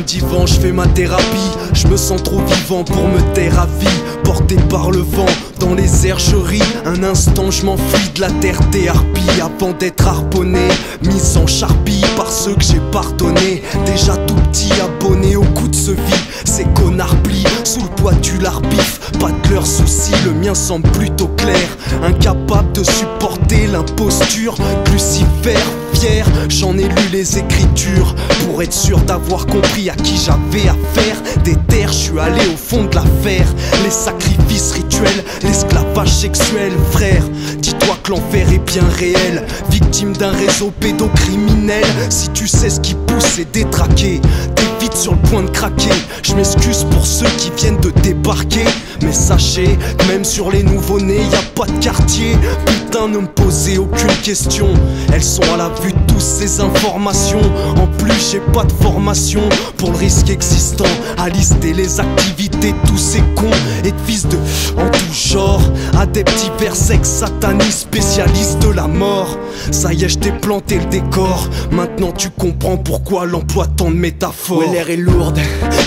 divan, je fais ma thérapie. Je me sens trop vivant pour me taire à vie. Porté par le vent, dans les airs je ris. Un instant je m'enfuis de la terre des harpies. Avant d'être harponné, mis en charpie par ceux que j'ai pardonné. Déjà tout petit, abonné au coup de ce vie. Ces connards plient sous le poids du larbif. Pas de leurs soucis, le mien semble plutôt clair. Incapable de supporter l'imposture. Lucifer, fier, j'en ai lu les écritures pour être sûr d'avoir compris à qui j'avais affaire. Des terres, je suis allé au fond de l'affaire. Les sacrifices rituels, l'esclavage sexuel. Frère, dis-toi que l'enfer est bien réel. Victime d'un réseau pédocriminel. Si tu sais ce qui pousse, c'est détraqué. T'es vite sur le point de craquer. Je m'excuse pour ceux qui viennent de débarquer, mais sachez, même sur les nouveaux-nés, y a pas de quartier. Putain, ne me posez aucune question. Elles sont à la vue de tous ces informations. En plus, j'ai pas de formation pour le risque existant. À lister les activités de tous ces cons et de fils de en tout genre. Adeptes divers sexes, satanistes, spécialistes de la mort. Ça y est, je t'ai planté le décor. Maintenant tu comprends pourquoi l'emploi tant de métaphores. Ouais, l'air est lourde,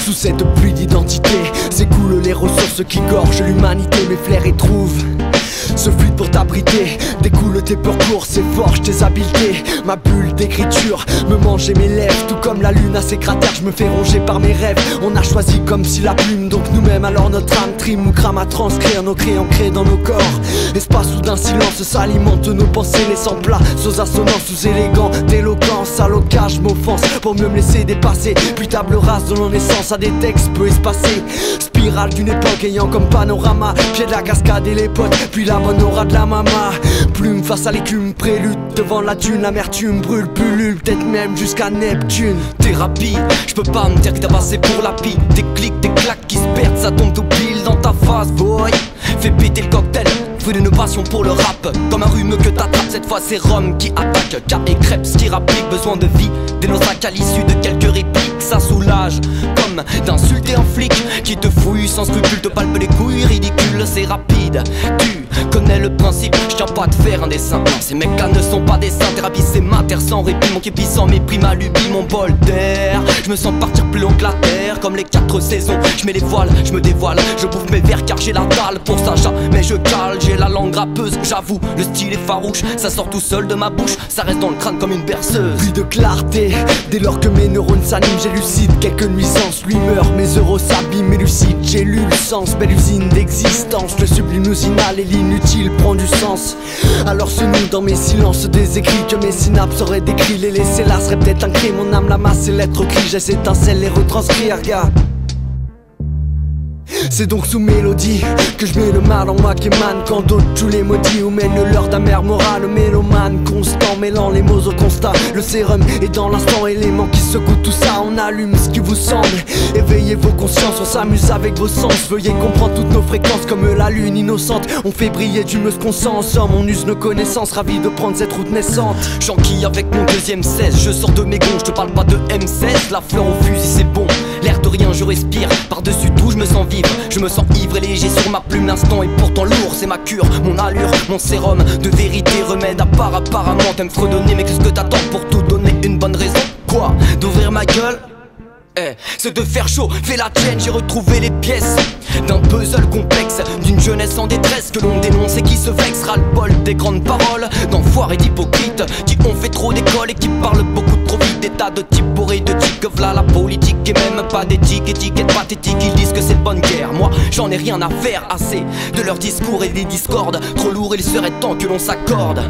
sous cette pluie d'identité. S'écoulent les ressources qui gorgent l'humanité. Mes flairs et trouvent ce fluide pour t'abriter. Découle tes peurs courses et forge tes habiletés. Ma bulle d'écriture me mangeait mes lèvres. Tout comme la lune à ses cratères, je me fais ronger par mes rêves. On a choisi comme si la plume, donc nous-mêmes. Alors notre âme trime ou crame à transcrire nos cris ancrés dans nos corps. Espace où d'un silence s'alimente nos pensées, laissant plat sous assonance, sous élégant d'éloquence. À l'occasion je m'offense pour mieux me laisser dépasser. Puis table rase donnant naissance à des textes peu espacés. Spirale d'une époque ayant comme panorama pied de la cascade et les potes, puis la bonne aura de la mama. Plume face à l'écume, prélude devant la dune. L'amertume brûle, pullule, peut-être même jusqu'à Neptune. Thérapie, je peux pas me dire que t'as passé pour la pie. Des clics, des claques qui se perdent, ça tombe tout pile dans ta face, boy. Fais péter le cocktail, fruit d'une passion pour le rap. Comme un rhume que t'attrapes, cette fois c'est Rome qui attaque. Car et crêpes, ce qui rapplique, besoin de vie. Des nosaques à l'issue de quelques répliques, ça soulage. Comme d'insulter un flic qui te fouille sans scrupule, te palpe les couilles, ridicule, c'est rapide. Tu connais le principe, je tiens pas à te faire un dessin. Non, ces mecs là ne sont pas des saints. Thérapie c'est ma terre sans répit, mon képi sans mépris, ma lubie, mon bol d'air. Je me sens partir plus long que la terre, comme les 4 saisons. Je mets les voiles, je me dévoile, je bouffe mes verres car j'ai la dalle. Pour ça jamais je cale, j'ai la langue râpeuse. J'avoue, le style est farouche, ça sort tout seul de ma bouche. Ça reste dans le crâne comme une berceuse. Plus de clarté, dès lors que mes neurones s'animent, j'élucide quelques nuisances. Lui meurt, mes euros s'abîment, lucide, j'ai lu le sens. Belle usine d'existence, le sublime usinal et l'inutile prend du sens. Alors se noue dans mes silences des écrits que mes synapses auraient décrits. Les laisser là serait peut-être un cri, mon âme la masse et l'être cri. J'ai ces étincelles les retranscrire, regarde. C'est donc sous mélodie que je mets le mal en moi qui émane. Quand d'autres tous les maudits ou mènent leur d'amère morale. Mélomane constant, mêlant les mots au constat. Le sérum est dans l'instant, élément qui secoue tout ça. On allume ce qui vous semble, éveillez vos consciences. On s'amuse avec vos sens, veuillez comprendre toutes nos fréquences. Comme la lune innocente, on fait briller du mieux ce qu'on sent. En somme, on use nos connaissances, ravis de prendre cette route naissante. J'enquille avec mon deuxième 16, je sors de mes gonds, je te parle pas de M16. La fleur au fusil c'est bon, l'air de rien je respire. Par-dessus tout je me sens vivre, je me sens ivre et léger sur ma plume. L'instant est pourtant lourd, c'est ma cure, mon allure, mon sérum de vérité, remède à part. Apparemment t'aimes fredonner, mais qu'est-ce que t'attends pour tout donner? Une bonne raison, quoi? D'ouvrir ma gueule? C'est de faire chaud, fais la tienne, j'ai retrouvé les pièces d'un puzzle complexe, d'une jeunesse en détresse que l'on dénonce et qui se vexe. Ras-le-bol des grandes paroles d'enfoirés d'hypocrites qui ont fait trop d'école et qui parlent beaucoup trop vite. Des tas de types bourrés de tics, v'là la politique et même pas d'éthique. Étiquette pathétique, ils disent que c'est bonne guerre. Moi j'en ai rien à faire, assez de leurs discours et des discordes. Trop lourd, il serait temps que l'on s'accorde.